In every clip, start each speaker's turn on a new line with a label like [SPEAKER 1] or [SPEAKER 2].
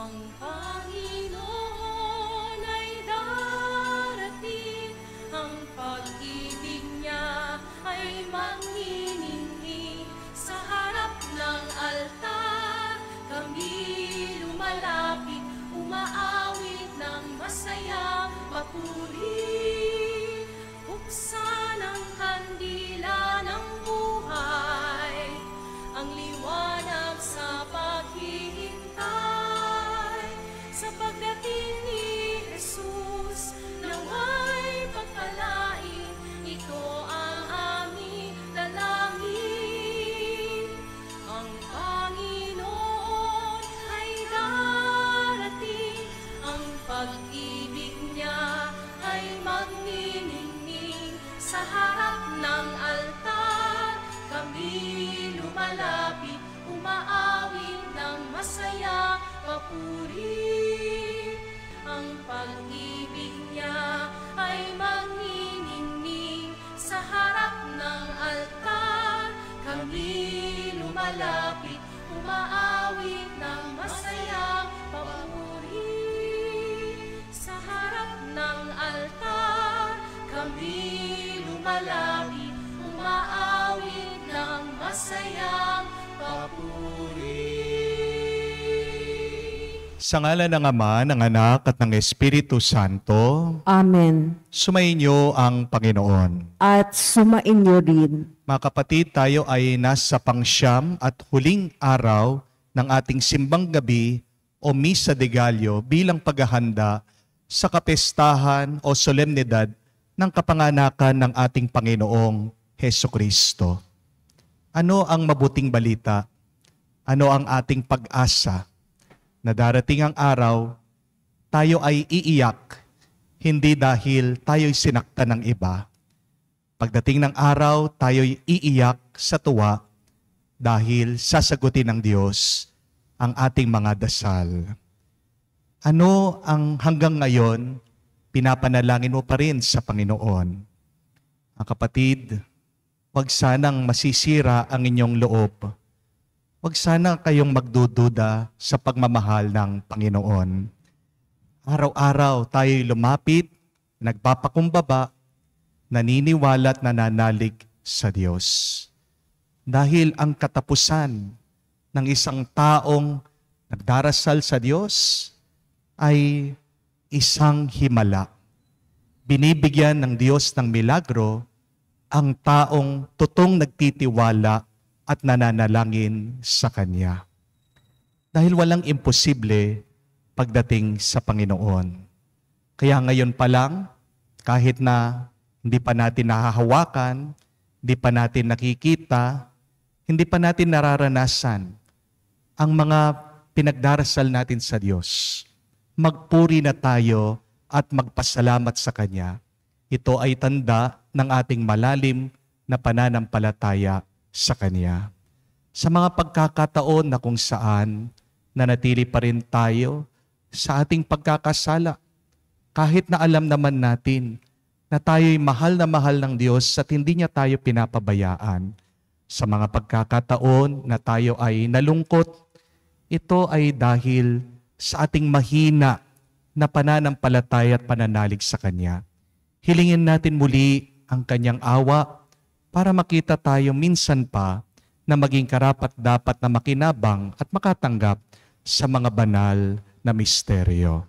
[SPEAKER 1] Ang Panginoon ay darating, ang pag-ibig niya ay magniningning. Sa harap ng altar, kami lumalapit, umaawit ng masayang papuri. Buksan ang kandila ng buhay, ang liwanag sa paghihintay. Sa pagdating ni Jesus, naway pagpalain, ito ang aming dalangin. Ang Panginoon ay darating, ang pag-ibig niya ay magniningning. Sa harap ng altar, kami lumalapit, umaawit ng masayang papuri. Ang pag-ibig niya ay magniningning. Sa harap ng altar, kami lumalapit, umaawit ng masayang papuri. Sa harap ng altar, kami lumalapit, umaawit ng masayang papuri.
[SPEAKER 2] Sa ngalan ng Ama, ng Anak, at ng Espiritu Santo,
[SPEAKER 3] Amen.
[SPEAKER 2] sumainyo ang Panginoon.
[SPEAKER 3] At sumainyo rin.
[SPEAKER 2] Mga kapatid, tayo ay nasa pangsyam at huling araw ng ating simbang gabi o Misa de Gallo bilang paghahanda sa kapestahan o solemnidad ng kapanganakan ng ating Panginoong Heso Kristo. Ano ang mabuting balita? Ano ang ating pag-asa? Na darating ang araw, tayo ay iiyak, hindi dahil tayo'y sinaktan ng iba. Pagdating ng araw, tayo'y iiyak sa tuwa dahil sasagutin ng Diyos ang ating mga dasal. Ano ang hanggang ngayon, pinapanalangin mo pa rin sa Panginoon? Ang kapatid, huwag sanang masisira ang inyong loob. Huwag sana kayong magdududa sa pagmamahal ng Panginoon. Araw-araw tayo'y lumapit, nagpapakumbaba, naniniwala at nananalig sa Diyos. Dahil ang katapusan ng isang taong nagdarasal sa Diyos ay isang himala. Binibigyan ng Diyos ng milagro ang taong tutong nagtitiwala at nananalangin sa Kanya. Dahil walang imposible pagdating sa Panginoon. Kaya ngayon pa lang, kahit na hindi pa natin nahahawakan, hindi pa natin nakikita, hindi pa natin nararanasan ang mga pinagdarasal natin sa Diyos, magpuri na tayo at magpasalamat sa Kanya. Ito ay tanda ng ating malalim na pananampalataya sa Kanya. Sa mga pagkakataon na kung saan nanatili pa rin tayo sa ating pagkakasala, kahit na alam naman natin na tayo'y mahal na mahal ng Diyos at hindi niya tayo pinapabayaan. Sa mga pagkakataon na tayo ay nalungkot, ito ay dahil sa ating mahina na pananampalataya at pananalig sa Kanya. Hilingin natin muli ang Kanyang awa para makita tayo minsan pa na maging karapat-dapat na makinabang at makatanggap sa mga banal na misteryo.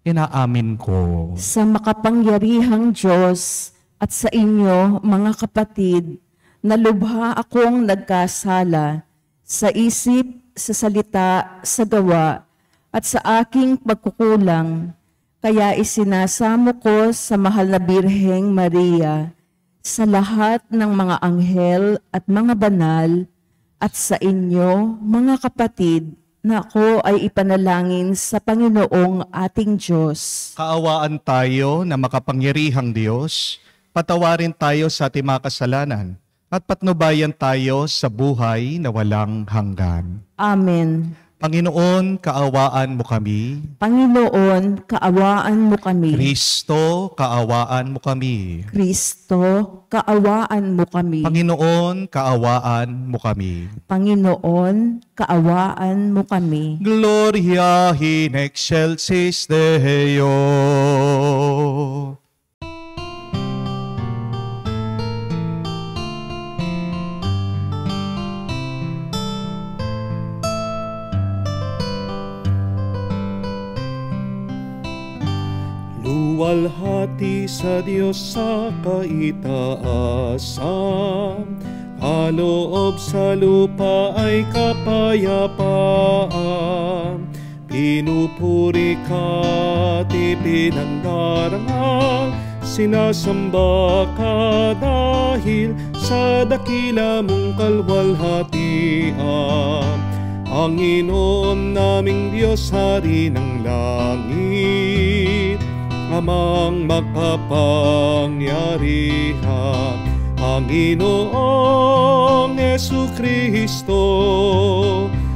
[SPEAKER 2] Inaamin ko
[SPEAKER 3] Sa makapangyarihang Diyos at sa inyo, mga kapatid, na lubha akong nagkasala sa isip, sa salita, sa gawa, at sa aking pagkukulang. Kaya isinasamo ko sa mahal na Birheng Maria, sa lahat ng mga anghel at mga banal, at sa inyo, mga kapatid, na ako ay ipanalangin sa Panginoong ating Diyos.
[SPEAKER 2] kaawaan tayo na makapangyarihang Diyos, patawarin tayo sa ating mga kasalanan, at patnubayan tayo sa buhay na walang hanggan.
[SPEAKER 3] Amen.
[SPEAKER 2] Panginoon, kaawaan mo kami.
[SPEAKER 3] Panginoon, kaawaan mo kami.
[SPEAKER 2] Kristo, kaawaan mo kami.
[SPEAKER 3] Kristo, kaawaan mo kami.
[SPEAKER 2] Panginoon, kaawaan mo kami.
[SPEAKER 3] Panginoon, kaawaan mo kami.
[SPEAKER 2] Gloria in excelsis Deo.
[SPEAKER 4] Luwalhati sa Diyos sa kaitaasan, kaloob sa lupa ay kapayapaan. Pinupuri ka't ipinangdarangal, sinasamba ka dahil sa dakila mong kalwalhatian. Panginoon naming Diyos, Hari ng langit, Amang makapangyarihan, Panginoong Jesucristo,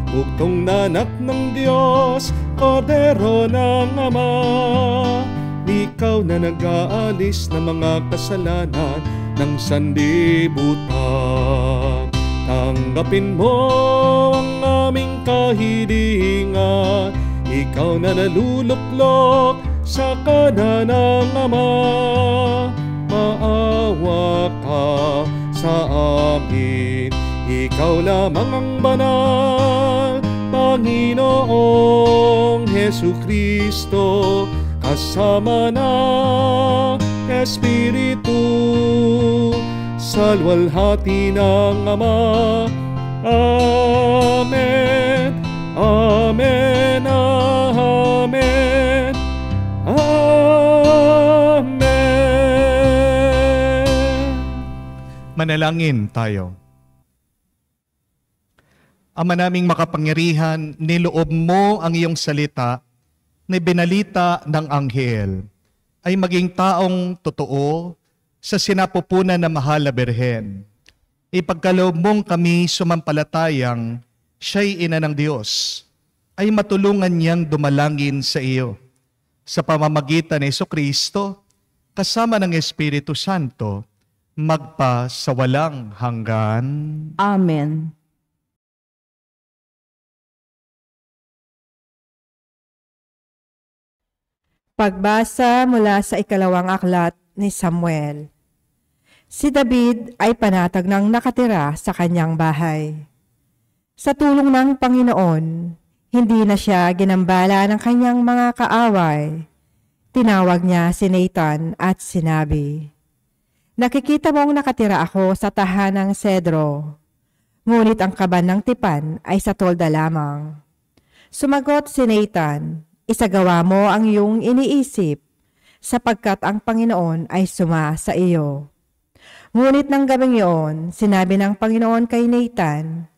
[SPEAKER 4] bugtong na anak ng Diyos, Kordero ng Ama. Ikaw na nag-aalis ng mga kasalanan ng sanlibutan. Tanggapin mo ang aming kahilingan, ikaw na naluluklok sa kanan ng Ama. Maawa ka sa amin, ikaw lamang ang banal, Panginoong Jesucristo, kasama ng Espiritu, sa luwalhati ng Ama. Amen, Amen, Amen, Amen.
[SPEAKER 2] Manalangin tayo. Ama naming makapangyarihan, niloob mo ang iyong salita na binalita ng anghel ay maging taong totoo sa sinapupunan na mahal na Birhen. Ipagkaloob mong kami sumampalatayang siya'y ina ng Diyos, ay matulungan niyang dumalangin sa iyo sa pamamagitan ni Jesucristo kasama ng Espiritu Santo magpa sa walang hanggan.
[SPEAKER 3] Amen.
[SPEAKER 5] Pagbasa mula sa ikalawang aklat ni Samuel. Si David ay panatag ng nakatira sa kanyang bahay. Sa tulong ng Panginoon, hindi na siya ginambala ng kanyang mga kaaway. Tinawag niya si Nathan at sinabi, "Nakikita mong nakatira ako sa tahanang Cedro, ngunit ang kaban ng tipan ay sa tolda lamang." Sumagot si Nathan, "Isagawa mo ang iyong iniisip, sapagkat ang Panginoon ay suma sa iyo." Ngunit ng gabing iyon, sinabi ng Panginoon kay Nathan,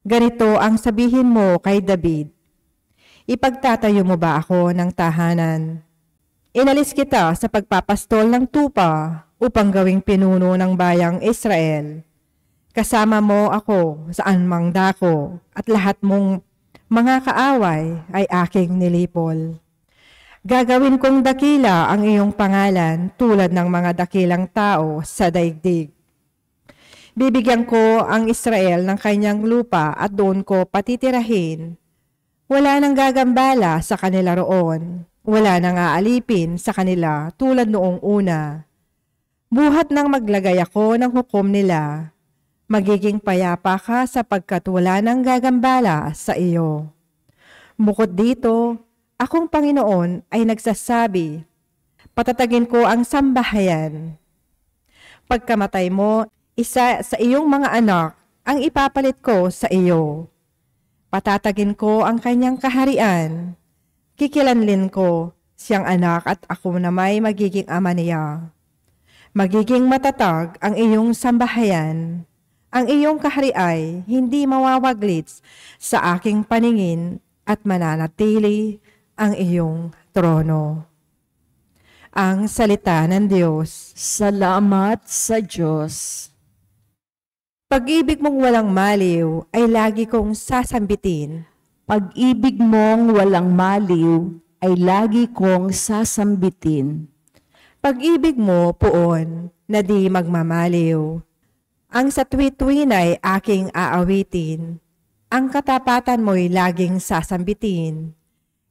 [SPEAKER 5] "Ganito ang sabihin mo kay David, ipagtatayo mo ba ako ng tahanan? Inalis kita sa pagpapastol ng tupa upang gawing pinuno ng bayang Israel. Kasama mo ako saan mang dako at lahat mong mga kaaway ay aking nilipol. Gagawin kong dakila ang iyong pangalan tulad ng mga dakilang tao sa daigdig. Bibigyan ko ang Israel ng kanyang lupa at doon ko patitirahin. Wala nang gagambala sa kanila roon. Wala nang aalipin sa kanila tulad noong una. Buhat nang maglagay ako ng hukom nila. Magiging payapa ka sapagkat wala nang gagambala sa iyo. Bukod dito, akong Panginoon ay nagsasabi, patatagin ko ang sambahayan. Pagkamatay mo, isa sa iyong mga anak ang ipapalit ko sa iyo. Patatagin ko ang kanyang kaharian. Kikilanlin ko siyang anak at ako na may magiging ama niya. Magiging matatag ang iyong sambahayan. Ang iyong kahari ay hindi mawawaglit sa aking paningin at mananatili ang iyong trono." Ang salita ng Diyos.
[SPEAKER 3] Salamat sa Diyos.
[SPEAKER 5] Pag-ibig mong walang maliw ay lagi kong sasambitin.
[SPEAKER 3] Pag-ibig mong walang maliw ay lagi kong sasambitin.
[SPEAKER 5] Pag-ibig mo, Poon, na di magmamaliw. Ang sa tuwi-tuwin ay aking aawitin. Ang katapatan mo'y laging sasambitin.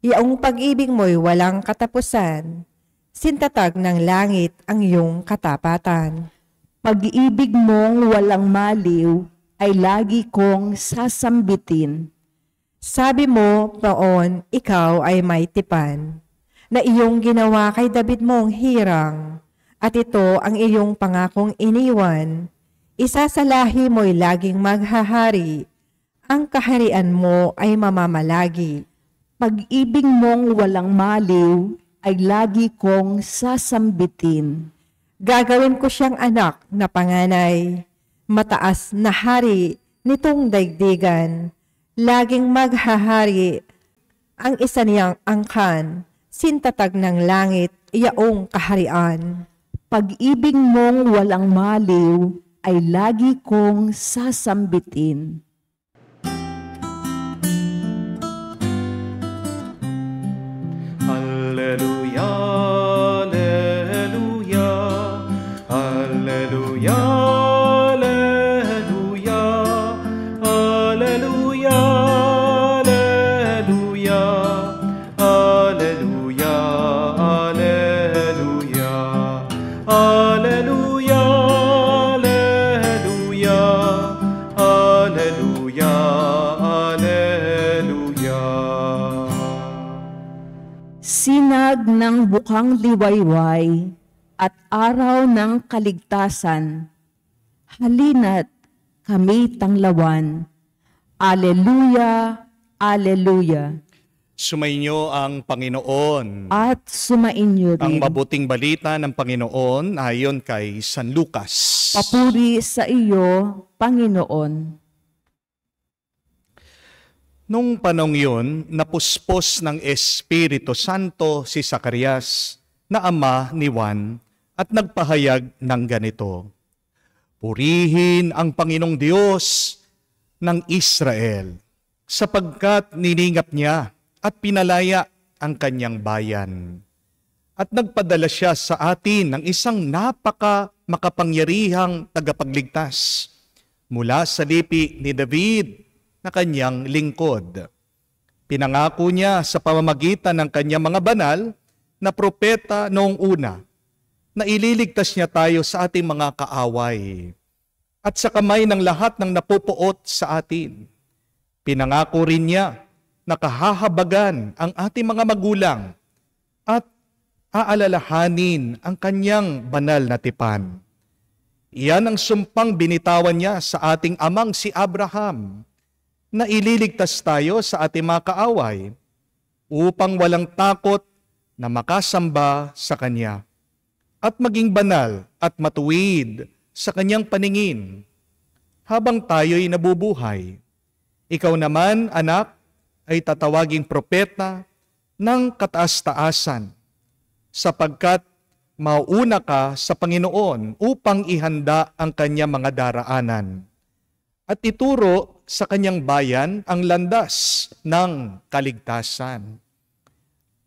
[SPEAKER 5] Yaong pag-ibig mo'y walang katapusan. Sintatag ng langit ang iyong katapatan.
[SPEAKER 3] Pag-ibig mong walang maliw ay lagi kong sasambitin.
[SPEAKER 5] Sabi mo, Poon, ikaw ay may tipan, na iyong ginawa kay David mong hirang, at ito ang iyong pangakong iniwan. Isa sa lahi mo'y laging maghahari, ang kaharian mo ay mamamalagi.
[SPEAKER 3] Pag-ibig mong walang maliw ay lagi kong sasambitin.
[SPEAKER 5] Gagawin ko siyang anak na panganay, mataas na hari nitong daigdigan. Laging maghahari ang isa niyang angkan, sintatag ng langit, iyaong kaharian.
[SPEAKER 3] Pag-ibig mong walang maliw ay lagi kong sasambitin.
[SPEAKER 4] Alleluia, alleluia, alleluia, alleluia, alleluia, alleluia, alleluia, alleluia, alleluia, alleluia, alleluia, alleluia.
[SPEAKER 3] Sinag ng bukang liwayway at araw ng kaligtasan. Halina't kami tanglawan. Alleluia, alleluia.
[SPEAKER 2] Sumainyo ang Panginoon.
[SPEAKER 3] At sumainyo
[SPEAKER 2] Ang
[SPEAKER 3] rin.
[SPEAKER 2] mabuting balita ng Panginoon ayon kay San Lucas.
[SPEAKER 3] Papuri sa iyo, Panginoon.
[SPEAKER 2] Nung panong yun, napuspos ng Espiritu Santo si Zacarias na ama ni Juan at nagpahayag ng ganito, Purihin ang Panginoong Diyos ng Israel, sapagkat niningap niya at pinalaya ang kanyang bayan. At nagpadala siya sa atin ng isang makapangyarihang tagapagligtas mula sa lipi ni David na kanyang lingkod. Pinangako niya sa pamamagitan ng kanyang mga banal na propeta noong una na ililigtas niya tayo sa ating mga kaaway at sa kamay ng lahat ng napupuot sa atin. Pinangako rin niya na kahahabagan ang ating mga magulang at aalalahanin ang kanyang banal na tipan. Iyan ang sumpang binitawan niya sa ating amang si Abraham, na ililigtas tayo sa ating mga kaaway upang walang takot na makasamba sa Kanya at maging banal at matuwid sa Kanyang paningin habang tayo'y nabubuhay. Ikaw naman, anak, ay tatawaging propeta ng kataas-taasan sapagkat mauuna ka sa Panginoon upang ihanda ang Kanyang mga daraanan at ituro sa kanyang bayan ang landas ng kaligtasan,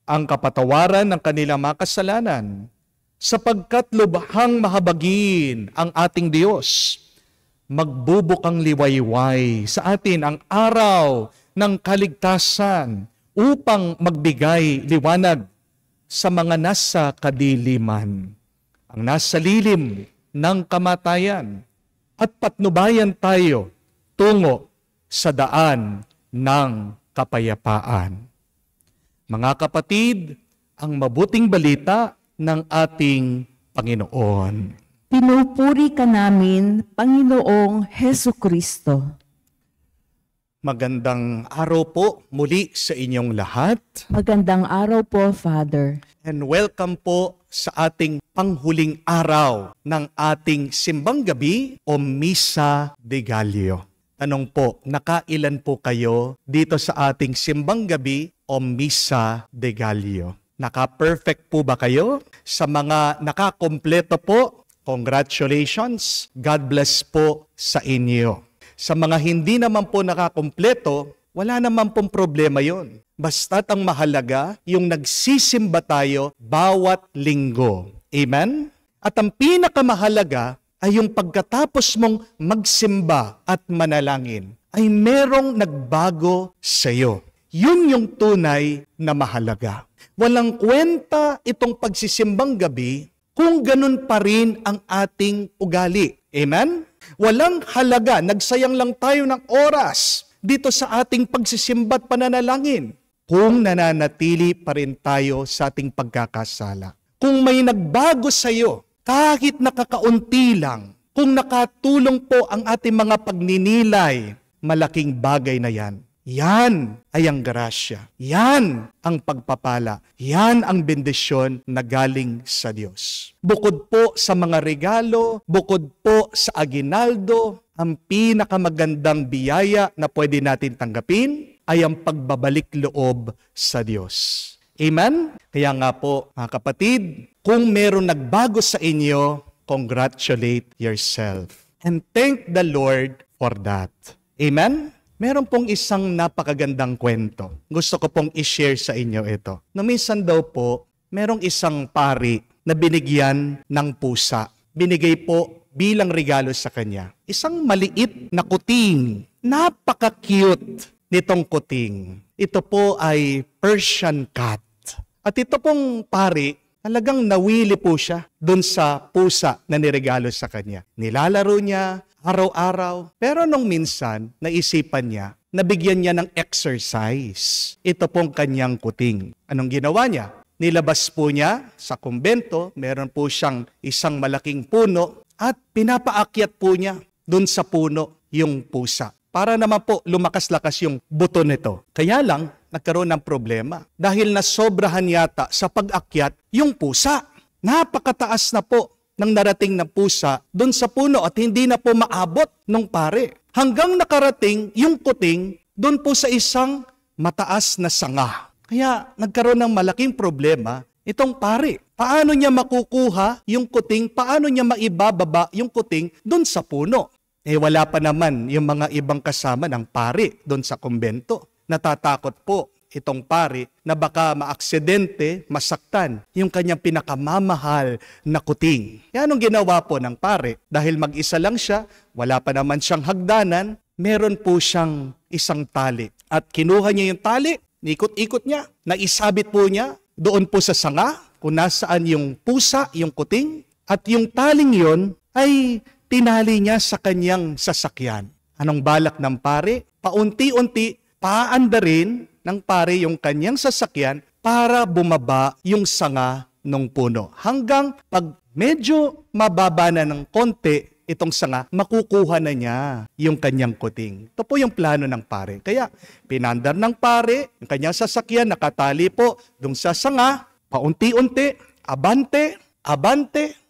[SPEAKER 2] ang kapatawaran ng kanilang mga kasalanan, sapagkat lubhang mahabagin ang ating Diyos. Magbubukang liwayway sa atin ang araw ng kaligtasan upang magbigay liwanag sa mga nasa kadiliman, ang nasa lilim ng kamatayan, at patnubayan tayo tungo sa daan ng kapayapaan. Mga kapatid, ang mabuting balita ng ating Panginoon.
[SPEAKER 3] Pinupuri ka namin, Panginoong Hesukristo.
[SPEAKER 2] Magandang araw po muli sa inyong lahat.
[SPEAKER 3] Magandang araw po, Father.
[SPEAKER 2] And welcome po sa ating panghuling araw ng ating simbang gabi o Misa de Gallo. Tanong po, nakailan po kayo dito sa ating simbang gabi o Misa de Gallo? Naka-perfect po ba kayo? Sa mga nakakompleto po, congratulations. God bless po sa inyo. Sa mga hindi naman po nakakompleto, Wala naman pong problema yon. Basta't ang mahalaga, yung nagsisimba tayo bawat linggo. Amen? At ang pinakamahalaga ay yung pagkatapos mong magsimba at manalangin, ay merong nagbago sa iyo. Yun yung tunay na mahalaga. Walang kwenta itong pagsisimbang gabi kung ganun pa rin ang ating ugali. Amen? Walang halaga, nagsayang lang tayo ng oras dito sa ating pagsisimba at pananalangin kung nananatili pa rin tayo sa ating pagkakasala. Kung may nagbago sa iyo, kahit nakakaunti lang, kung nakatulong po ang ating mga pagninilay, malaking bagay na yan. Yan ay ang grasya. Yan ang pagpapala. Yan ang bendisyon na galing sa Diyos. Bukod po sa mga regalo, bukod po sa aginaldo, ang pinakamagandang biyaya na pwede natin tanggapin ay ang pagbabalik loob sa Diyos. Amen? Kaya nga po, mga kapatid, kung meron nagbago sa inyo, congratulate yourself. And thank the Lord for that. Amen? Meron pong isang napakagandang kwento. Gusto ko pong i-share sa inyo ito. Minsan daw po, merong isang pari na binigyan ng pusa. Binigay po bilang regalo sa kanya. Isang maliit na kuting. Napaka-cute nitong kuting. Ito po ay Persian cat. At ito pong pari, talagang nawili po siya dun sa pusa na niregalo sa kanya. Nilalaro niya araw-araw. Pero nung minsan, naisipan niya, nabigyan niya ng exercise. Ito pong kanyang kuting. Anong ginawa niya? Nilabas po niya sa kumbento, meron po siyang isang malaking puno at pinapaakyat po niya dun sa puno yung pusa. Para naman po lumakas-lakas yung buto nito. Kaya lang, nagkaroon ng problema. Dahil nasobrahan yata sa pag-akyat yung pusa. Napakataas na po ng narating na pusa doon sa puno at hindi na po maabot ng pare. Hanggang nakarating yung kuting doon po sa isang mataas na sanga. Kaya nagkaroon ng malaking problema itong pare. Paano niya makukuha yung kuting? Paano niya maibababa yung kuting doon sa puno? Wala pa naman yung mga ibang kasama ng pare doon sa kumbento. Natatakot po itong pari na baka maaksidente, masaktan yung kanyang pinakamamahal na kuting. Yan ang ginawa po ng pari. Dahil mag-isa lang siya, wala pa naman siyang hagdanan, meron po siyang isang tali. At kinuha niya yung tali, ikot-ikot niya, naisabit po niya doon po sa sanga, kung nasaan yung pusa, yung kuting, at yung taling yon ay tinali niya sa kanyang sasakyan. Anong balak ng pare? Paunti-unti, paandarin ng pare yung kanyang sasakyan para bumaba yung sanga ng puno. Hanggang pag medyo mababa na ng konti itong sanga, makukuha na niya yung kanyang kuting. Ito po yung plano ng pare. Kaya pinandar ng pare, yung kanyang sasakyan nakatali po dung sa sanga, paunti-unti, abante,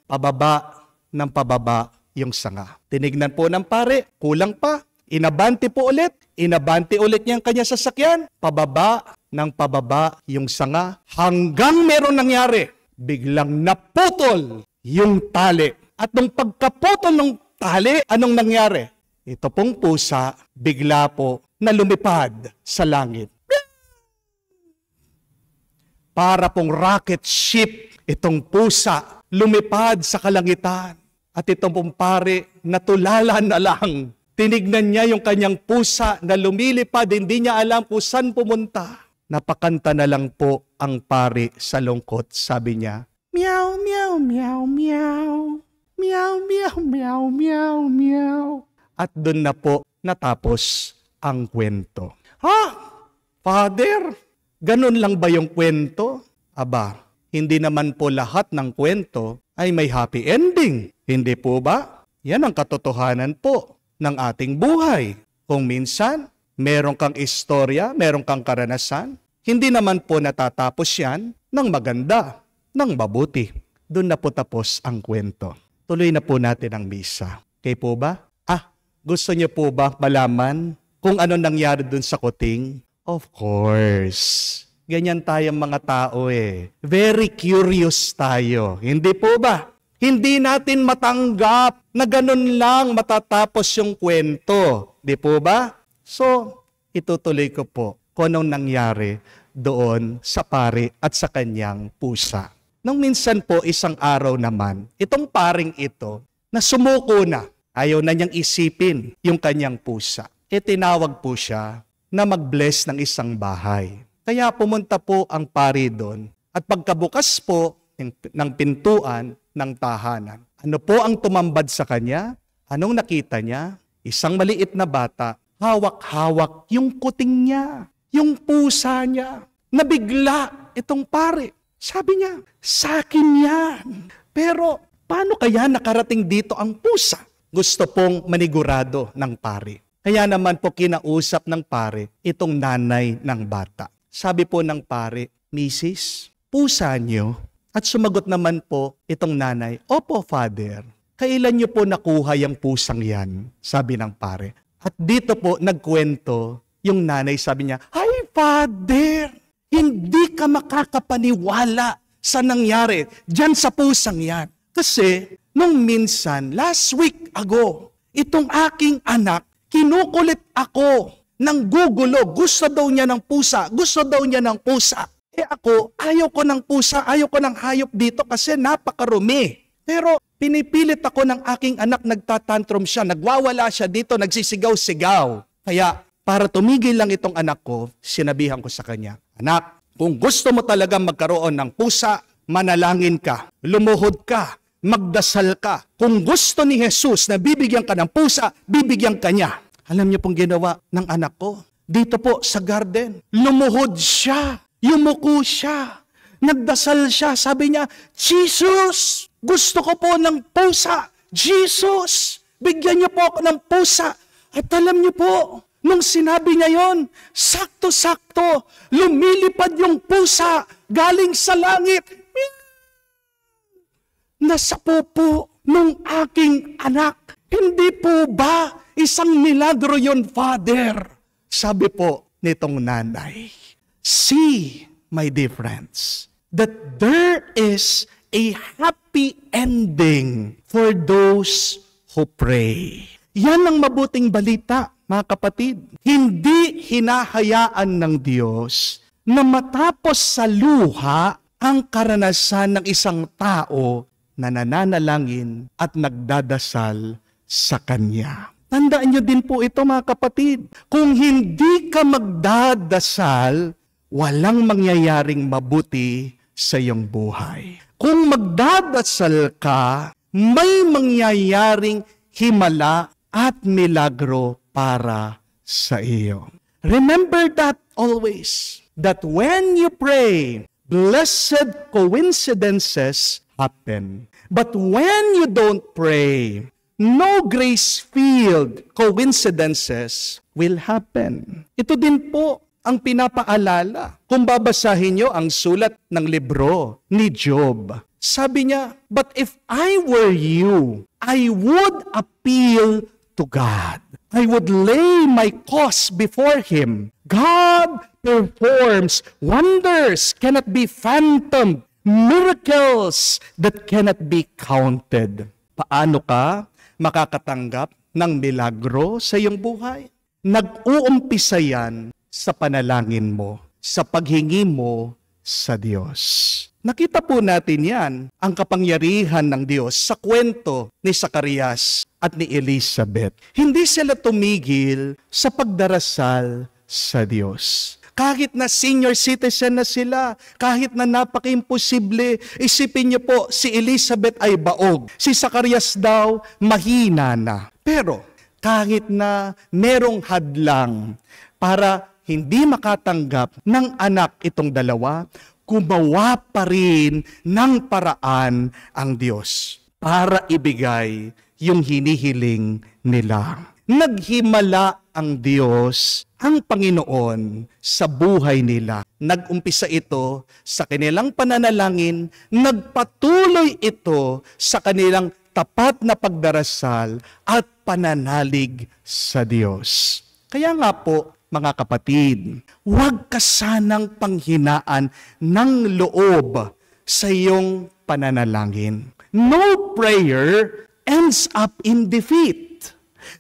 [SPEAKER 2] pababa ng pababa yung sanga. Tinignan po ng pare, kulang pa. Inabante po ulit. Inabante ulit niya ang kanyang sasakyan. Pababa ng pababa yung sanga. Hanggang meron nangyari, biglang naputol yung tali. At nung pagkaputol ng tali, anong nangyari? Ito pong pusa, bigla po na lumipad sa langit. Para pong rocket ship, itong pusa, lumipad sa kalangitan. At itong pong pare, natulala na lang. Tinignan niya yung kanyang pusa na lumilipad, hindi niya alam kung saan pumunta. Napakanta na lang po ang pare sa lungkot. Sabi niya, meow, meow, meow, meow. Meow, meow, meow, meow, meow. At doon na po natapos ang kwento. Ha? Father, ganun lang ba yung kwento? Aba, hindi naman po lahat ng kwento ay may happy ending. Hindi po ba? Yan ang katotohanan po ng ating buhay. Kung minsan, meron kang istorya, meron kang karanasan, hindi naman po natatapos yan ng maganda, ng mabuti. Doon na po tapos ang kwento. Tuloy na po natin ang misa. Okay po ba? Gusto niyo po ba malaman kung ano nangyari doon sa kuting? Of course. Ganyan tayong mga tao eh. Very curious tayo. Hindi po ba? Hindi natin matanggap na ganun lang matatapos yung kwento. Di po ba? So, itutuloy ko po kung anong nangyari doon sa pari at sa kanyang pusa. Nung minsan po, isang araw naman, itong paring ito na sumuko na, ayaw na niyang isipin yung kanyang pusa. Tinawag po siya na mag-bless ng isang bahay. Kaya pumunta po ang pari doon at pagkabukas po ng pintuan ng tahanan. Ano po ang tumambad sa kanya? Anong nakita niya? Isang maliit na bata, hawak-hawak yung kuting niya, yung pusa niya. Nabigla itong pari. Sabi niya, sa akin yan. Pero paano kaya nakarating dito ang pusa? Gusto pong manigurado ng pari. Kaya naman po kinausap ng pari itong nanay ng bata. Sabi po ng pari, Mrs., pusa niyo? At sumagot naman po itong nanay, Opo, Father. Kailan niyo po nakuha yung pusang yan? Sabi ng pare. At dito po nagkwento yung nanay, sabi niya, Hi, Father! Hindi ka makakapaniwala sa nangyari dyan sa pusang yan. Kasi nung minsan, last week ago, itong aking anak, kinukulit ako ng gugulo. Gusto daw niya ng pusa. Gusto daw niya ng pusa. Ako, ayaw ko ng pusa, ayaw ko ng hayop dito kasi napakarumi. Pero pinipilit ako ng aking anak, nagtatantrum siya, nagwawala siya dito, nagsisigaw-sigaw. Kaya para tumigil lang itong anak ko, sinabihan ko sa kanya, Anak, kung gusto mo talagang magkaroon ng pusa, manalangin ka, lumuhod ka, magdasal ka. Kung gusto ni Jesus na bibigyan ka ng pusa, bibigyan ka niya. Alam niyo pong ginawa ng anak ko? Dito po sa garden, lumuhod siya. Yumuko siya. Nagdasal siya. Sabi niya, Jesus, gusto ko po ng pusa. Jesus, bigyan niyo po ako ng pusa. At alam niyo po, nung sinabi niya yon, sakto-sakto, lumilipad yung pusa galing sa langit. Nasa pupo nung aking anak. Hindi po ba isang milagro yon, Father? Sabi po nitong nanay. See, my dear friends, that there is a happy ending for those who pray. Yan ang mabuting balita, mga kapatid. Hindi hinahayaan ng Diyos na matapos sa luha ang karanasan ng isang tao na nananalangin at nagdadasal sa Kanya. Tandaan nyo din po ito, mga kapatid. Kung hindi ka magdadasal, walang mangyayaring mabuti sa iyong buhay. Kung magdadasal ka, may mangyayaring himala at milagro para sa iyo. Remember that always, that when you pray, blessed coincidences happen. But when you don't pray, no grace-filled coincidences will happen. Ito din po ang pinapaalala. Kung babasahin nyo ang sulat ng libro ni Job, sabi niya, But if I were you, I would appeal to God. I would lay my cause before Him. God performs wonders cannot be fathomed, miracles that cannot be counted. Paano ka makakatanggap ng milagro sa iyong buhay? Nag-uumpisa yan sa panalangin mo, sa paghingi mo sa Diyos. Nakita po natin yan, ang kapangyarihan ng Diyos sa kwento ni Zacarias at ni Elizabeth. Hindi sila tumigil sa pagdarasal sa Diyos. Kahit na senior citizen na sila, kahit na napaka-imposible, isipin niyo po, si Elizabeth ay baog. Si Zacarias daw, mahina na. Pero kahit na merong hadlang para hindi makatanggap ng anak itong dalawa, gumawa pa rin ng paraan ang Diyos para ibigay yung hinihiling nila. Naghimala ang Diyos, ang Panginoon, sa buhay nila. Nag-umpisa ito sa kanilang pananalangin, nagpatuloy ito sa kanilang tapat na pagdarasal at pananalig sa Diyos. Kaya nga po, mga kapatid, huwag ka sanang panghinaan ng loob sa iyong pananalangin. No prayer ends up in defeat.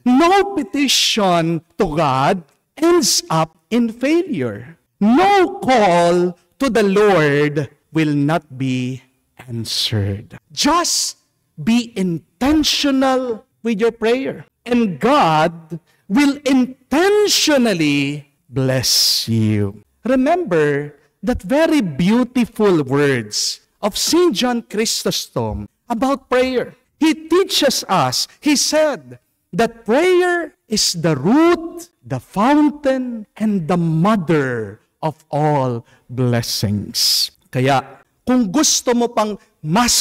[SPEAKER 2] No petition to God ends up in failure. No call to the Lord will not be answered. Just be intentional with your prayer, and God will intentionally bless you. Remember that very beautiful words of St. John Chrysostom about prayer. He teaches us, he said, that prayer is the root, the fountain, and the mother of all blessings. Kaya, kung gusto mo pang mas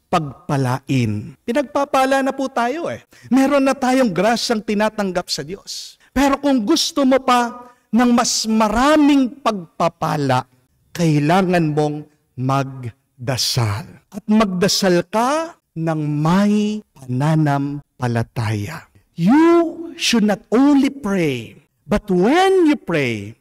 [SPEAKER 2] pagpalain, pinagpapala na po tayo Meron na tayong grasyang tinatanggap sa Diyos. Pero kung gusto mo pa ng mas maraming pagpapala, kailangan mong magdasal. At magdasal ka ng may pananampalataya. You should not only pray, but when you pray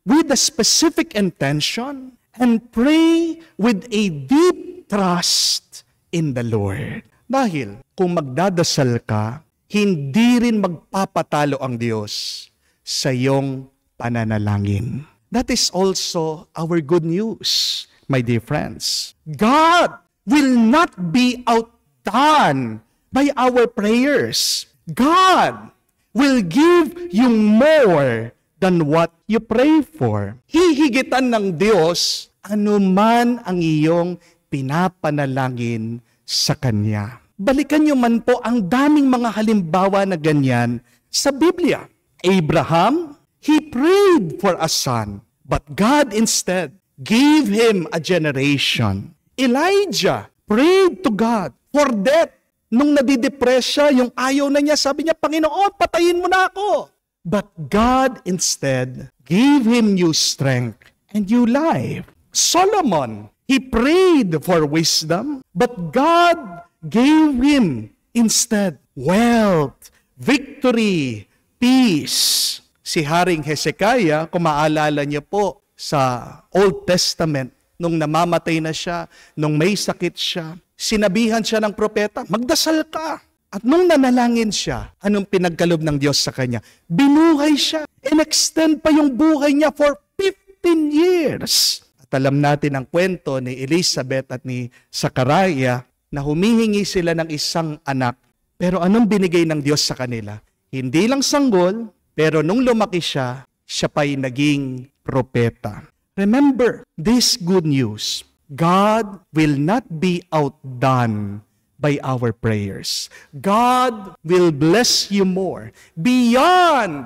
[SPEAKER 2] with a specific intention and pray with a deep trust in the Lord. Dahil kung magdadasal ka, hindi rin magpapatalo ang Diyos sa iyong pananalangin. That is also our good news, my dear friends. God will not be outdone by our prayers. God will give you more than what you pray for. Hihigitan ng Diyos anuman ang iyong pinapanalangin sa Kanya. Balikan niyo man po ang daming mga halimbawa na ganyan sa Biblia. Abraham, he prayed for a son, but God instead gave him a generation. Elijah prayed to God for death. Nung nadidepress siya, yung ayaw na niya, sabi niya, Panginoon, patayin mo na ako. But God instead gave him new strength and new life. Solomon, he prayed for wisdom, but God gave him instead wealth, victory, peace. Si Haring Hezekiah, kung maalala niyo po sa Old Testament, nung namamatay na siya, nung may sakit siya, sinabihan siya ng propeta, magdasal ka. At nung nanalangin siya, anong pinagkalob ng Diyos sa kanya? Binuhay siya. In-extend pa yung buhay niya for 15 years. At alam natin ang kwento ni Elizabeth at ni Zachariah na humihingi sila ng isang anak. Pero anong binigay ng Diyos sa kanila? Hindi lang sanggol, pero nung lumaki siya, siya pa'y naging propeta. Remember this good news. God will not be outdone by our prayers. God will bless you more beyond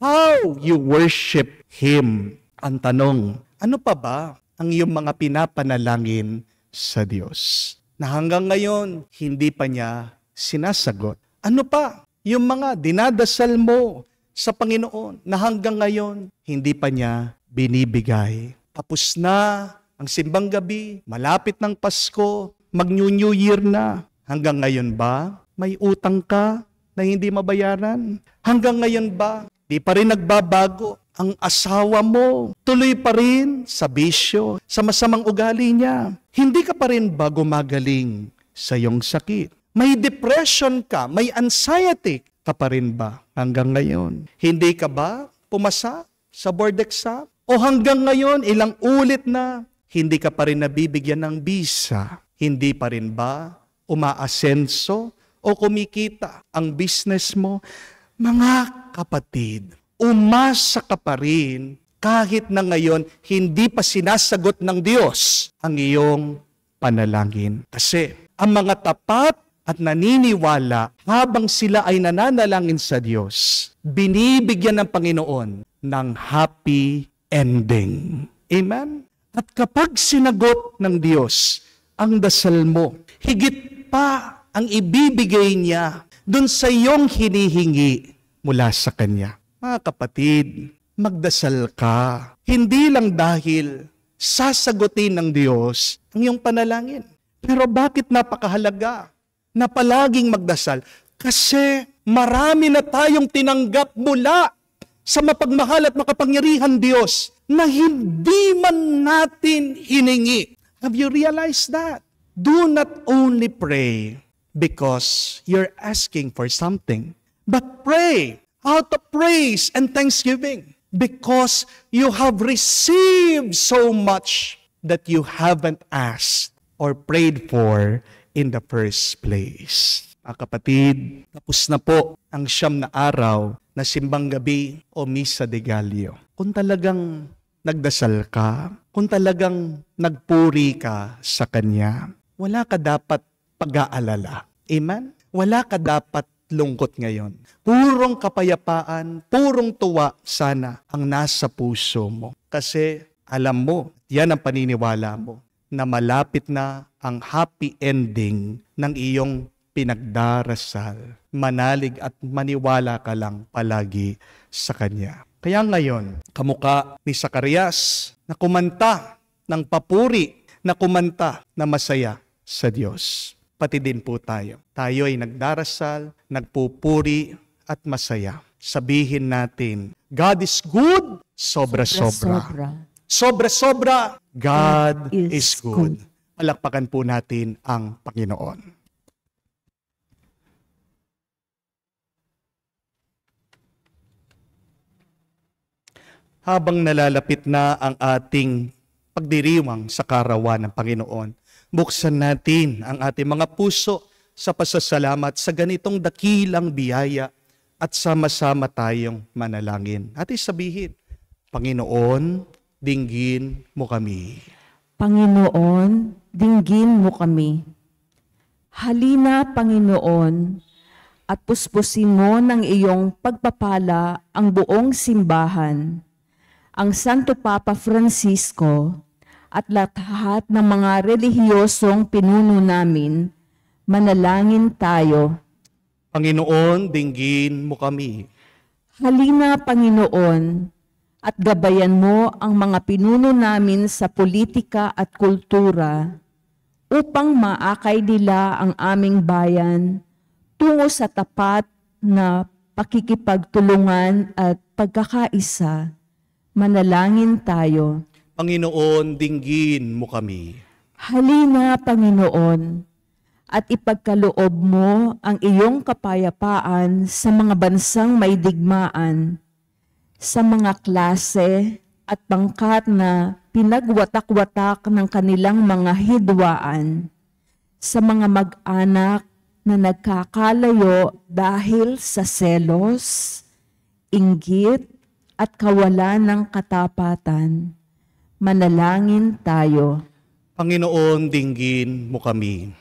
[SPEAKER 2] how you worship Him. Ang tanong, ano pa ba ang iyong mga pinapanalangin sa Diyos na hanggang ngayon hindi pa niya sinasagot? Ano pa yung mga dinadasal mo sa Panginoon na hanggang ngayon hindi pa niya binibigay? Tapos na ang simbang gabi, malapit ng Pasko, mag-New Year na. Hanggang ngayon ba may utang ka na hindi mabayaran? Hanggang ngayon ba di pa rin nagbabago ang asawa mo? Tuloy pa rin sa bisyo, sa masamang ugali niya. Hindi ka pa rin ba gumagaling sa iyong sakit? May depression ka, may anxiety ka pa rin ba hanggang ngayon? Hindi ka ba pumasa sa board exam? O hanggang ngayon, ilang ulit na, hindi ka pa rin nabibigyan ng visa? Hindi pa rin ba umaasenso o kumikita ang business mo? Mga kapatid, umasa ka pa rin kahit na ngayon hindi pa sinasagot ng Diyos ang iyong panalangin. Kasi ang mga tapat at naniniwala habang sila ay nananalangin sa Diyos, binibigyan ng Panginoon ng happy ending. Amen? At kapag sinagot ng Diyos ang dasal mo, higit pa ang ibibigay niya dun sa iyong hinihingi mula sa Kanya. Mga kapatid, magdasal ka. Hindi lang dahil sasagutin ng Diyos ang iyong panalangin. Pero bakit napakahalaga na palaging magdasal? Kasi marami na tayong tinanggap mula sa mapagmahal at makapangyarihan Diyos na hindi man natin hiningi. Have you realized that? Do not only pray because you're asking for something, but pray out of praise and thanksgiving because you have received so much that you haven't asked or prayed for in the first place. Mga kapatid, tapos na po ang 9 na araw na simbang gabi o Misa de Gallo. Kung talagang nagdasal ka, kung talagang nagpuri ka sa Kanya, wala ka dapat pag-aalala. Amen? Wala ka dapat lungkot ngayon. Purong kapayapaan, purong tuwa sana ang nasa puso mo. Kasi alam mo, yan ang paniniwala mo, na malapit na ang happy ending ng iyong pinagdarasal. Manalig at maniwala ka lang palagi sa Kanya. Kaya ngayon, kamukha ni Zacarias na kumanta ng papuri, na kumanta na masaya sa Diyos. Pati din po tayo. Tayo ay nagdarasal, nagpupuri at masaya. Sabihin natin, God is good, sobra-sobra. Sobra-sobra, God is good. Palakpakan po natin ang Panginoon. Habang nalalapit na ang ating pagdiriwang sa karawan ng Panginoon, buksan natin ang ating mga puso sa pasasalamat sa ganitong dakilang biyaya at sama-sama tayong manalangin. At sabihin, Panginoon, dinggin mo kami.
[SPEAKER 3] Panginoon, dinggin mo kami. Halina, Panginoon, at puspusin mo ng iyong pagpapala ang buong simbahan, ang Santo Papa Francisco, at lahat ng mga relihiyosong pinuno namin, manalangin tayo.
[SPEAKER 2] Panginoon, dinggin mo kami.
[SPEAKER 3] Halina, Panginoon, at gabayan mo ang mga pinuno namin sa politika at kultura upang maakay nila ang aming bayan tungo sa tapat na pakikipagtulungan at pagkakaisa. Manalangin tayo.
[SPEAKER 2] Panginoon, dinggin mo kami.
[SPEAKER 3] Halina, Panginoon, at ipagkaloob mo ang iyong kapayapaan sa mga bansang may digmaan, sa mga klase at pangkat na pinagwatak-watak ng kanilang mga hidwaan, sa mga mag-anak na nagkakalayo dahil sa selos, inggit at kawalan ng katapatan. Manalangin tayo.
[SPEAKER 2] Panginoon, dinggin mo kami.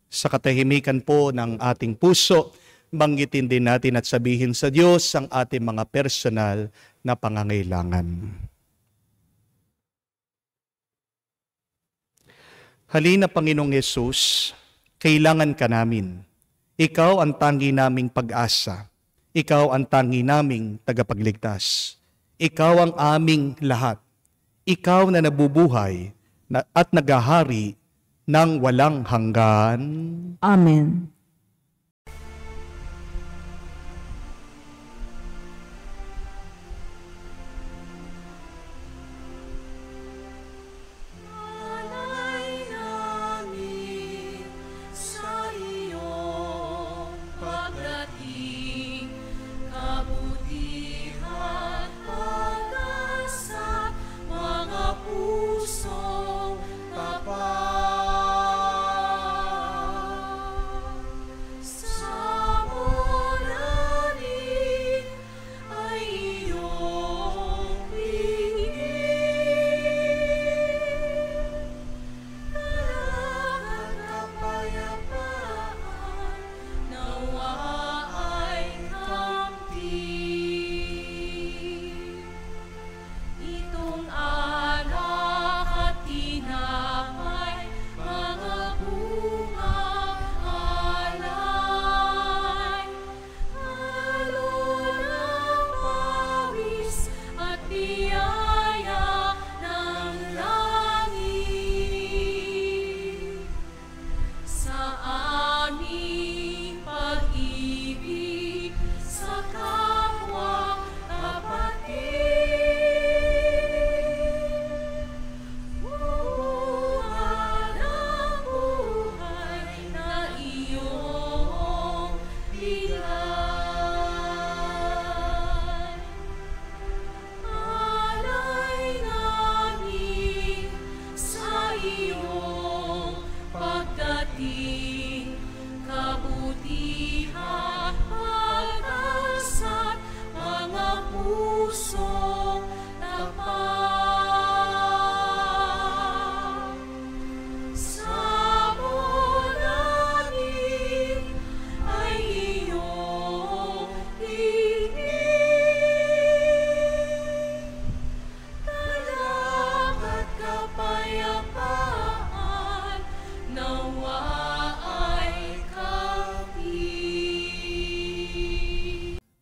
[SPEAKER 2] Sa katahimikan po ng ating puso, banggitin din natin at sabihin sa Diyos ang ating mga personal na pangangailangan. Halina, Panginoong Yesus, kailangan ka namin. Ikaw ang tangi naming pag-asa. Ikaw ang tangi naming tagapagligtas. Ikaw ang aming lahat. Ikaw na nabubuhay at naghahari ng walang hanggan.
[SPEAKER 3] Amen.
[SPEAKER 1] Alay namin sa iyong pagdating, kabutihan, pag-asa, mga pusong tapat.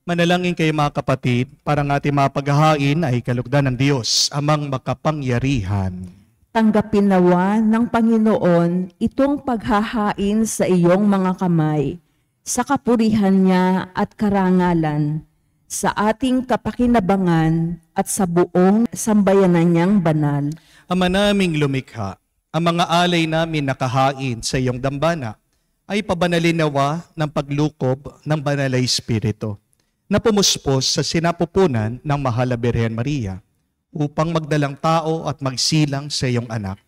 [SPEAKER 2] Manalangin kayo mga kapatid, para ng ating mapaghahain ay kalugdan ng Diyos, amang makapangyarihan.
[SPEAKER 3] Tanggapin nawa ng Panginoon itong paghahain sa iyong mga kamay, sa kapurihan niya at karangalan, sa ating kapakinabangan at sa buong sambayanan niyang banal.
[SPEAKER 2] Ama naming lumikha, ang mga alay namin nakahain sa iyong dambana ay pabanalin nawa ng paglukob ng Banal na Espiritu na pumuspos sa sinapupunan ng Mahal na Birhen Maria upang magdalang tao at magsilang sa iyong anak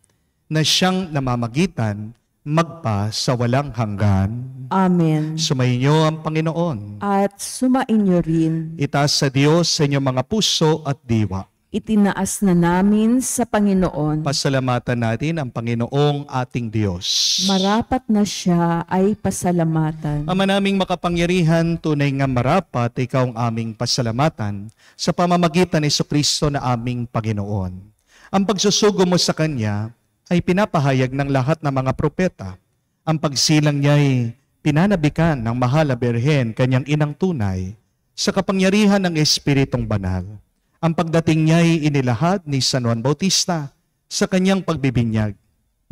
[SPEAKER 2] na siyang namamagitan magpa sa walang hanggan.
[SPEAKER 3] Amen.
[SPEAKER 2] Sumainyo ang Panginoon.
[SPEAKER 3] At sumainyo rin.
[SPEAKER 2] Itaas sa Diyos sa inyong mga puso at diwa.
[SPEAKER 3] Itinaas na namin sa Panginoon.
[SPEAKER 2] Pasalamatan natin ang Panginoong ating Diyos.
[SPEAKER 3] Marapat na siya ay pasalamatan.
[SPEAKER 2] Ama naming makapangyarihan, tunay nga marapat, ikaw ang aming pasalamatan sa pamamagitan ni Jesucristo na aming Panginoon. Ang pagsusugo mo sa Kanya ay pinapahayag ng lahat ng mga propeta. Ang pagsilang niya ay pinanabikan ng Mahal na Birhen, kanyang inang tunay, sa kapangyarihan ng Espiritong Banal. Ang pagdating niya ay inilahad ni San Juan Bautista sa kanyang pagbibinyag.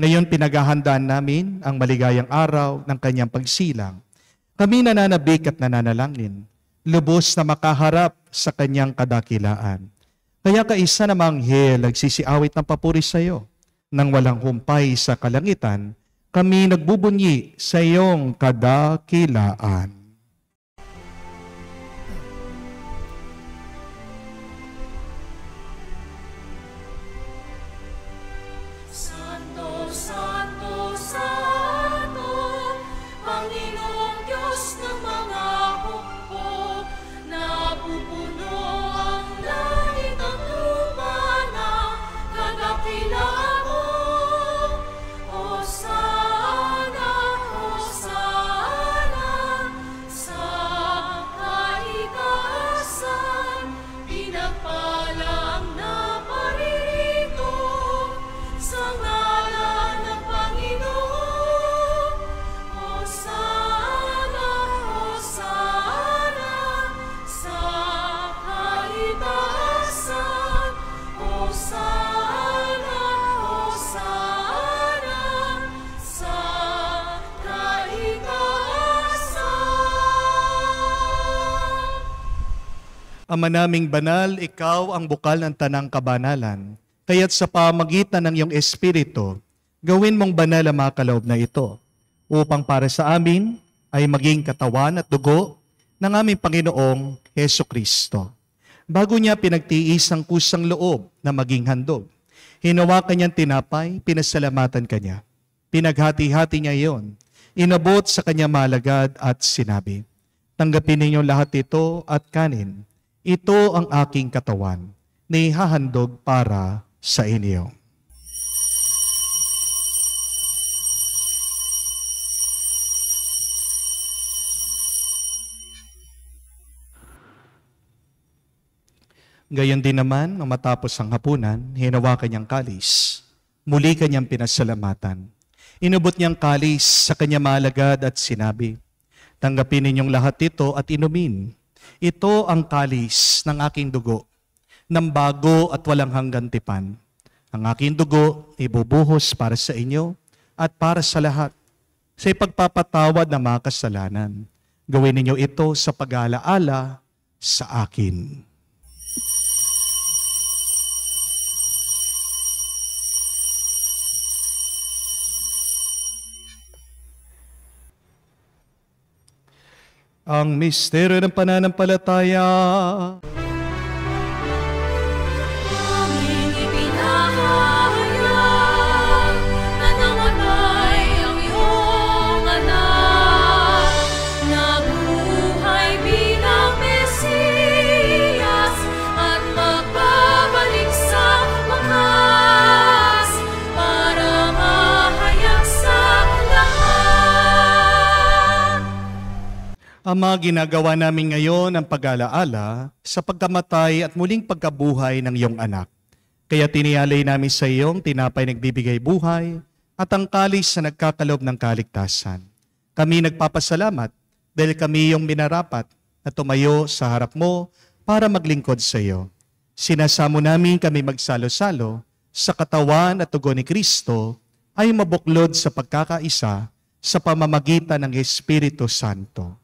[SPEAKER 2] Ngayon pinaghahandaan namin ang maligayang araw ng kanyang pagsilang. Kami nananabik at nananalangin, lubos na makaharap sa kanyang kadakilaan. Kaya kaisa na manghel nagsisiawit ng papuri sa iyo. Nang walang humpay sa kalangitan, kami nagbubunyi sa iyong kadakilaan.
[SPEAKER 1] Santo, Santo, Santo, Panginoong Diyos ng mga hukbo, napupuno ang langit at lupa ng kadakilaan mo. Hosana, Hosana, sa kaitaasan, pinagpala ang naparito. Sa ngalan ng Panginoon, Hosana, Hosana, sa kaitaasan, Hosana, Hosana, sa kaitaasan.
[SPEAKER 2] Ama naming banal, ikaw ang bukal ng tanang kabanalan. Kaya't sa pamagitan ng iyong Espiritu, gawin mong banal ang mga kaloob na ito, upang para sa amin ay maging katawan at dugo ng aming Panginoong Heso Kristo. Bago niya pinagtiis ang kusang loob na maging handog, hinawakan niyang tinapay, pinasalamatan kanya. Pinaghati-hati niya iyon, inabot sa kanya malagad at sinabi, "Tanggapin ninyo lahat ito at kanin. Ito ang aking katawan na ihahandog para sa inyo." Gayon din naman, nang matapos ang hapunan, hinawakan niyang kalis. Muli kanyang pinasalamatan. Inubot niyang kalis sa kanya malagad at sinabi, "Tanggapin ninyong lahat ito at inumin. Ito ang kalis ng aking dugo, ng bago at walang hanggan tipan. Ang aking dugo ibubuhos para sa inyo at para sa lahat, sa ipagpapatawad ng mga kasalanan. Gawin ninyo ito sa pag-aalaala sa akin." Ang misteryo ng pananampalataya.
[SPEAKER 1] Aming ipinahayag na namatay ang iyong anak, nabuhay bilang Mesiyas at magbabalik sa wakas para mahayag sa lahat.
[SPEAKER 2] Ama, ginagawa namin ngayon ang pag-alaala sa pagkamatay at muling pagkabuhay ng iyong anak. Kaya tinialay namin sa iyong tinapay nagbibigay buhay at ang kalis na nagkakalob ng kaligtasan. Kami nagpapasalamat dahil kami iyong minarapat na tumayo sa harap mo para maglingkod sa iyo. Sinasamo namin kami magsalo-salo sa katawan at tugon ni Kristo ay mabuklod sa pagkakaisa sa pamamagitan ng Espiritu Santo.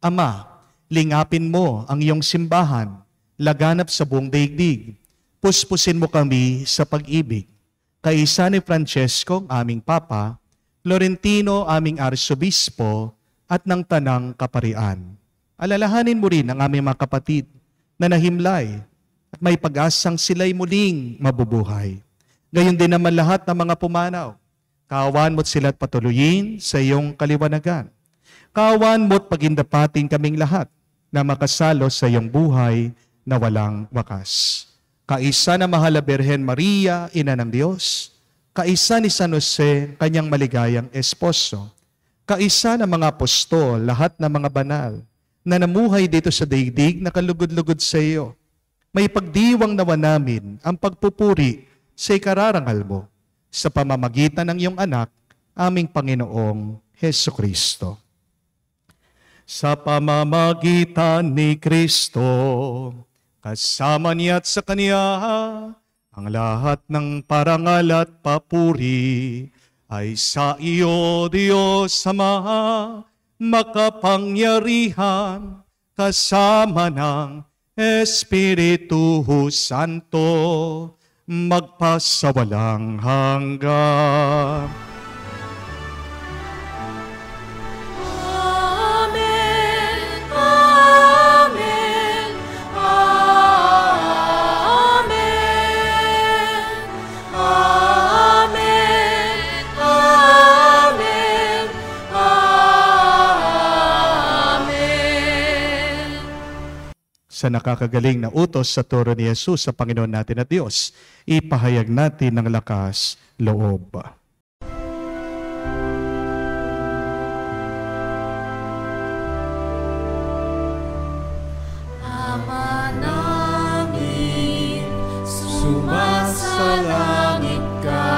[SPEAKER 2] Ama, lingapin mo ang iyong simbahan, laganap sa buong daigdig. Puspusin mo kami sa pag-ibig. Kaisa ni Francesco, aming Papa, Florentino, aming Arsobispo, at ng Tanang Kaparian. Alalahanin mo rin ang aming mga kapatid na nahimlay at may pag-asang sila'y muling mabubuhay. Gayon din naman lahat ng mga pumanaw. Kaawaan mo't sila't patuloyin sa iyong kaliwanagan. Kaawaan mo't pagindapatin kaming lahat na makasalo sa iyong buhay na walang wakas. Kaisa na mahal na Birhen Maria, Ina ng Diyos, kaisa ni San Jose, kanyang maligayang esposo, kaisa ng mga apostol, lahat ng mga banal, na namuhay dito sa daigdig na kalugod-lugod sa iyo. May pagdiwang nawa namin ang pagpupuri sa ikararangal mo sa pamamagitan ng iyong anak, aming Panginoong Hesukristo. Sa pamamagitan ni Kristo, kasama niya at sa Kanya, ang lahat ng parangal at papuri ay sa iyo, Diyos Ama, makapangyarihan, kasama ng Espiritu Santo, magpasawalang hanggan.
[SPEAKER 1] Amen. Amen. Amen. Amen. Amen. Amen.
[SPEAKER 2] Sa nakakagaling na utos sa turo ni Jesus sa Panginoon natin at Diyos, ipahayag natin ng lakas loob.
[SPEAKER 1] Ama namin, sumasalangit ka,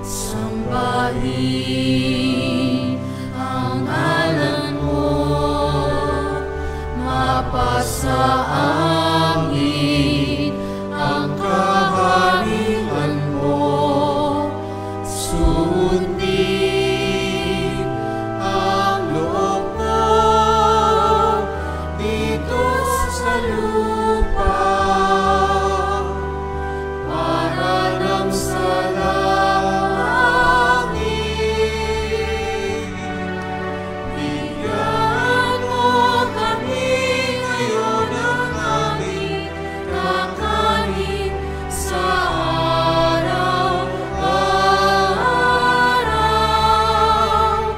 [SPEAKER 1] sambahin ang ngalan mo, mapasa amin ang kaharian mo, sundin ang loob mo dito sa lupa, para lang sa langit. Bigyan mo kami ngayon ng aming kakanin sa araw-araw,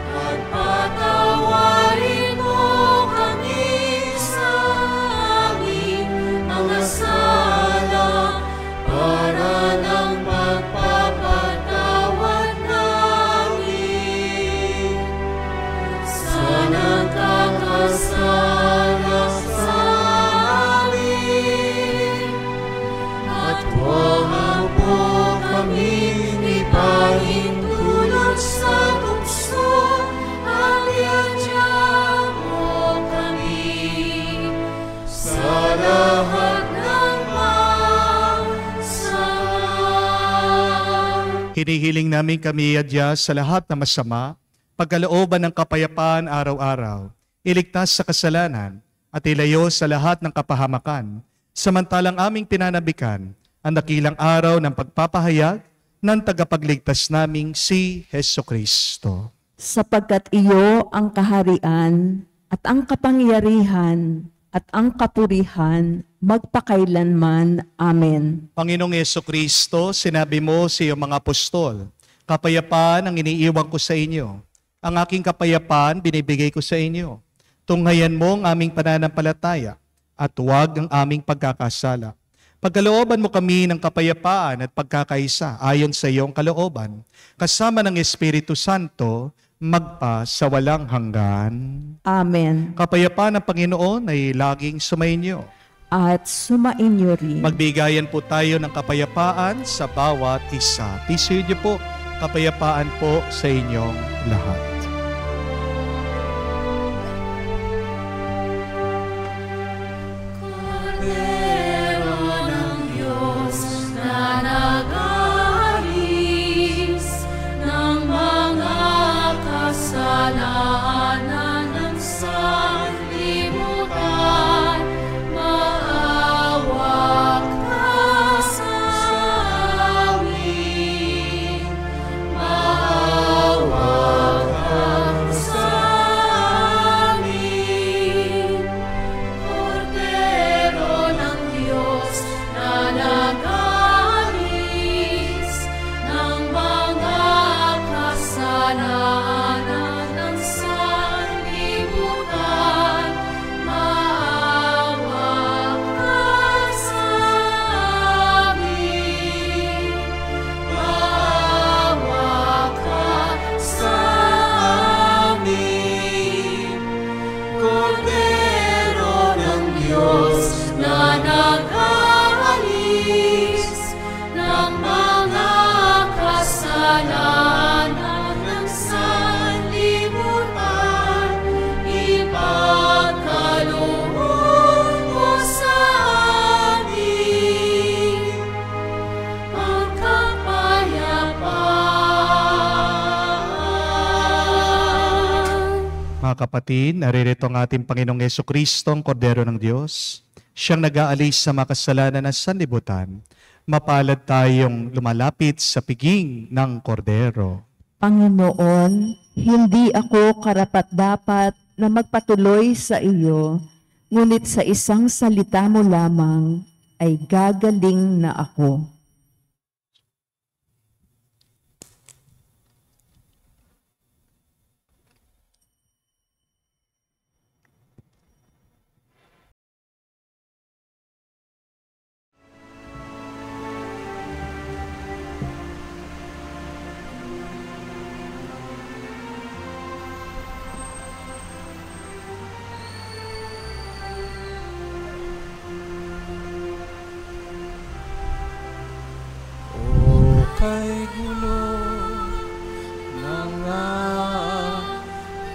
[SPEAKER 1] at patawarin mo kami sa aming mga sala, para ng pagpapatawad namin sa nagkakasala sa amin. At huwag mo kaming ipahintulot sa tukso, at iadya mo kami sa lahat ng masama.
[SPEAKER 2] Hinihiling namin kami adya sa lahat na masama, pagkalooban ng kapayapaan araw-araw, iligtas sa kasalanan, at ilayo sa lahat ng kapahamakan, samantalang aming pinanabikan ang dakilang araw ng pagpapahayag ng tagapagligtas naming si Hesukristo.
[SPEAKER 3] Sapagkat iyo ang kaharian at ang kapangyarihan at ang kapurihan magpakailanman. Amen.
[SPEAKER 2] Panginoong Hesukristo, sinabi mo sa iyong mga apostol, kapayapaan ang iniiwan ko sa inyo. Ang aking kapayapaan binibigay ko sa inyo. Tunghayan mo ang aming pananampalataya at huwag ang aming pagkakasala. Pagkalooban mo kami ng kapayapaan at pagkakaisa ayon sa iyong kalooban, kasama ng Espiritu Santo, magpa sa walang hanggan.
[SPEAKER 3] Amen.
[SPEAKER 2] Kapayapaan ng Panginoon ay laging sumainyo.
[SPEAKER 3] At sumainyo rin.
[SPEAKER 2] Magbigayan po tayo ng kapayapaan sa bawat isa. Pisiyo niyo po, kapayapaan po sa inyong lahat.
[SPEAKER 1] Kordero ng Diyos na nag-aalis ng mga kasalanan ng sanlibutan, ipagkaloob mo sa amin ang kapayapaan.
[SPEAKER 2] Mga kapatid, naririto ang ating Panginoong Jesucristo, ang Kordero ng Diyos. Siyang nag-aalis sa makasalanan ng sanlibutan. Mapalad tayong lumalapit sa piging ng Kordero.
[SPEAKER 3] Panginoon, hindi ako karapat-dapat na magpatuloy sa iyo, ngunit sa isang salita mo lamang ay gagaling na ako.
[SPEAKER 1] Kay gulo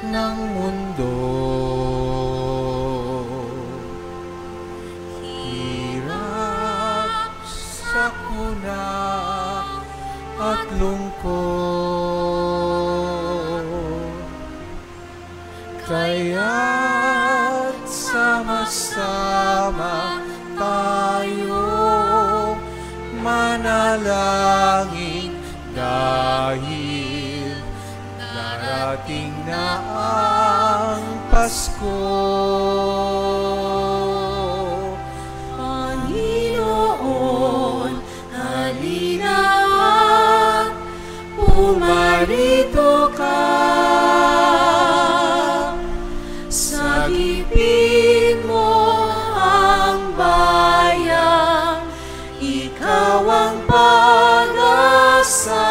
[SPEAKER 1] ng mundo, hirap, sakuna at lungkot, kaya't sama-sama tayo manalangin dahil darating na ang Pasko. Panginoon, halina at pumarito ka. Sagipin mo ang bayan, ikaw ang pag-asa,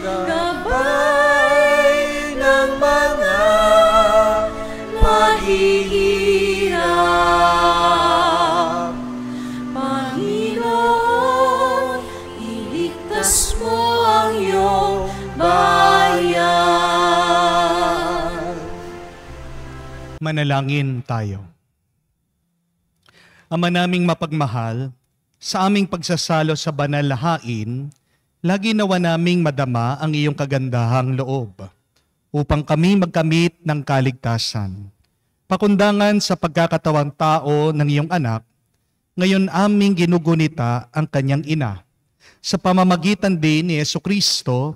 [SPEAKER 1] gabay ng mga maghihirap. Panginoon, iligtas mo ang iyong bayan.
[SPEAKER 2] Manalangin tayo. Ama naming mapagmahal, sa aming pagsasalo sa banal na hain, lagi nawa naming madama ang iyong kagandahang loob upang kami magkamit ng kaligtasan. Pakundangan sa pagkakatawang tao ng iyong anak, ngayon aming ginugunita ang kanyang ina. Sa pamamagitan din ni Jesucristo,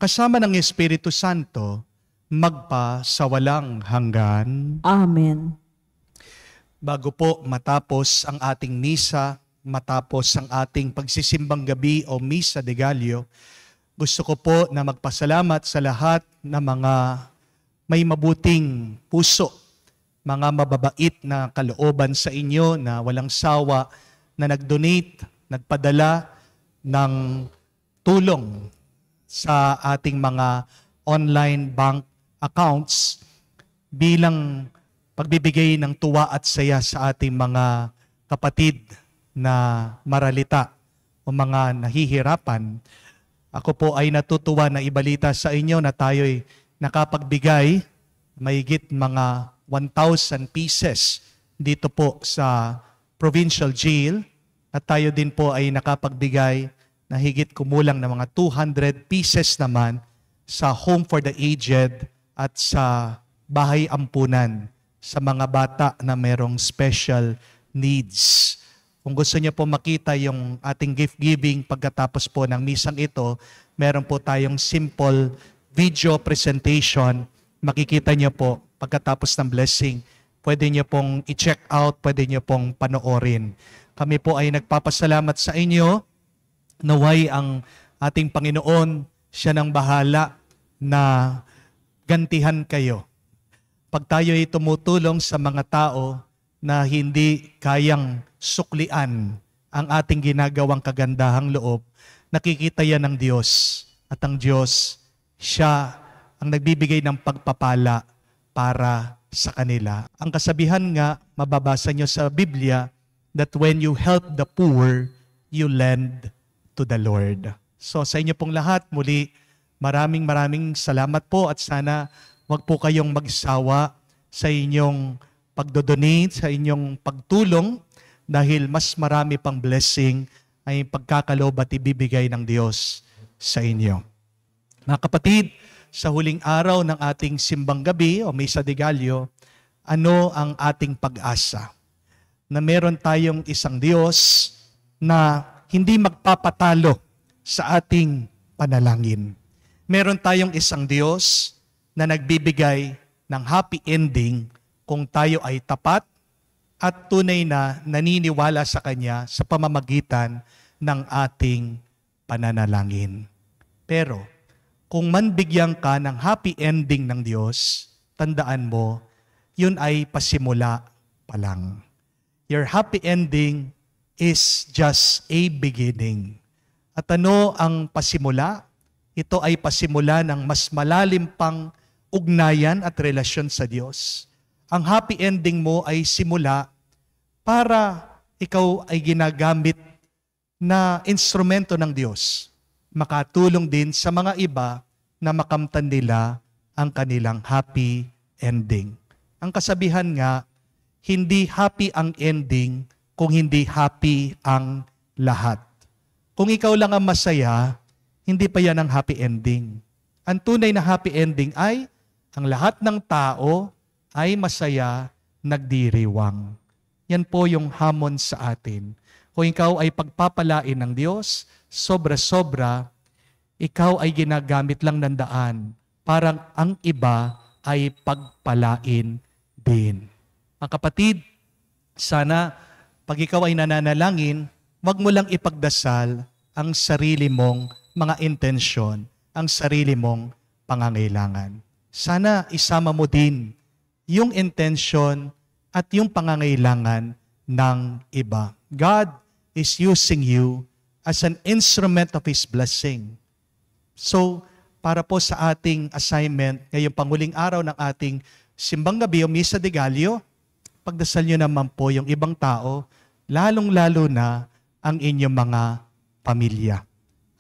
[SPEAKER 2] kasama ng Espiritu Santo, magpa sa walang hanggan.
[SPEAKER 3] Amen.
[SPEAKER 2] Bago po matapos ang ating misa, matapos ang ating pagsisimbang gabi o Misa de Gallo, gusto ko po na magpasalamat sa lahat na mga may mabuting puso, mga mababait na kalooban sa inyo na walang sawa na nag-donate, nagpadala ng tulong sa ating mga online bank accounts bilang pagbibigay ng tuwa at saya sa ating mga kapatid na maralita o mga nahihirapan. Ako po ay natutuwa na ibalita sa inyo na tayo'y nakapagbigay mahigit mga 1,000 pieces dito po sa provincial jail at tayo din po ay nakapagbigay na higit kumulang na mga 200 pieces naman sa Home for the Aged at sa Bahay Ampunan sa mga bata na merong special needs. Kung gusto niyo po makita yung ating gift giving pagkatapos po ng misang ito, meron po tayong simple video presentation. Makikita niyo po pagkatapos ng blessing. Pwede niyo pong i-check out, pwede niyo pong panoorin. Kami po ay nagpapasalamat sa inyo. Naway ang ating Panginoon, siya nang bahala na gantihan kayo. Pag tayo ay tumutulong sa mga tao na hindi kayang suklian ang ating ginagawang kagandahang loob, nakikita yan ng Diyos. At ang Diyos, siya ang nagbibigay ng pagpapala para sa kanila. Ang kasabihan nga, mababasa nyo sa Biblia, that when you help the poor, you lend to the Lord. So sa inyo pong lahat, muli, maraming salamat po at sana wag po kayong magsawa sa inyong pagdodonate, sa inyong pagtulong dahil mas marami pang blessing ay pagkakaloob at ibibigay ng Diyos sa inyo. Mga kapatid, sa huling araw ng ating simbang gabi o Misa de Gallo, ano ang ating pag-asa? Na meron tayong isang Diyos na hindi magpapatalo sa ating panalangin. Meron tayong isang Diyos na nagbibigay ng happy ending kung tayo ay tapat at tunay na naniniwala sa Kanya sa pamamagitan ng ating pananalangin. Pero, kung manbigyan ka ng happy ending ng Diyos, tandaan mo, yun ay pasimula pa lang. Your happy ending is just a beginning. At ano ang pasimula? Ito ay pasimula ng mas malalim pang ugnayan at relasyon sa Diyos. Ang happy ending mo ay simula para ikaw ay ginagamit na instrumento ng Diyos. Makatulong din sa mga iba na makamtan nila ang kanilang happy ending. Ang kasabihan nga, hindi happy ang ending kung hindi happy ang lahat. Kung ikaw lang ang masaya, hindi pa yan ang happy ending. Ang tunay na happy ending ay ang lahat ng tao ay masaya, nagdiriwang. Yan po yung hamon sa atin. Kung ikaw ay pagpapalain ng Diyos, sobra-sobra, ikaw ay ginagamit lang ng daan. Parang ang iba ay pagpalain din. Mga kapatid, sana pag ikaw ay nananalangin, wag mo lang ipagdasal ang sarili mong mga intensyon, ang sarili mong pangangailangan. Sana isama mo din yung intensyon at yung pangangailangan ng iba. God is using you as an instrument of His blessing. So, para po sa ating assignment, ngayong panghuling araw ng ating simbang gabi o Misa de Gallo, pagdasal nyo naman po yung ibang tao, lalong-lalo na ang inyong mga pamilya.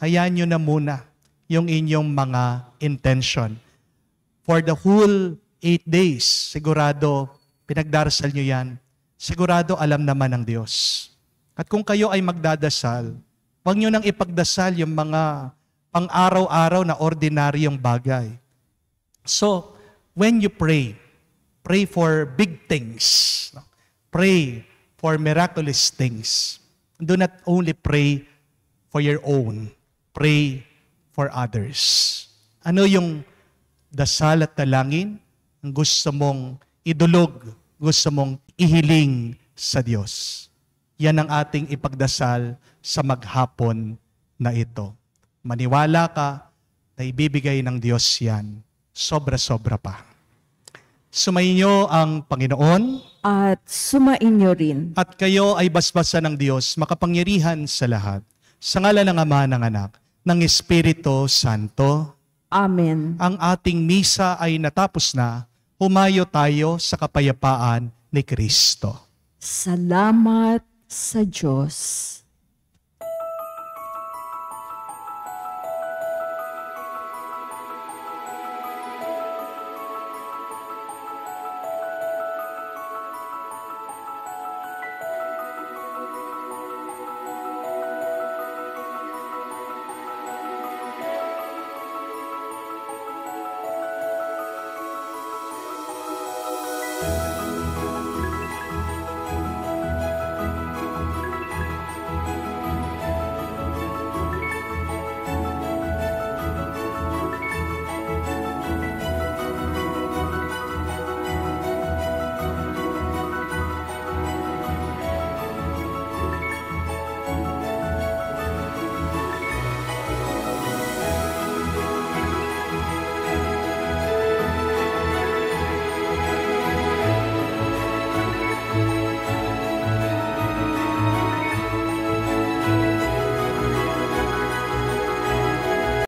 [SPEAKER 2] Hayaan nyo na muna yung inyong mga intention. For the whole 8 days, sigurado, pinagdarasal nyo yan, sigurado alam naman ng Diyos. At kung kayo ay magdadasal, huwag nyo nang ipagdasal yung mga pang-araw-araw na ordinaryong bagay. So, when you pray for big things. Pray for miraculous things. Do not only pray for your own. Pray for others. Ano yung dasal at dalangin ang gusto mong idulog, gusto mong ihiling sa Diyos? Yan ang ating ipagdasal sa maghapon na ito. Maniwala ka na ibibigay ng Diyos yan. Sobra-sobra pa. Sumainyo ang Panginoon.
[SPEAKER 3] At sumainyo rin.
[SPEAKER 2] At kayo ay basbasan ng Diyos, makapangyarihan sa lahat. Sa ngalan ng Ama, ng Anak, ng Espiritu Santo.
[SPEAKER 3] Amen.
[SPEAKER 2] Ang ating misa ay natapos na. Humayo tayo sa kapayapaan ni Kristo.
[SPEAKER 3] Salamat sa Diyos.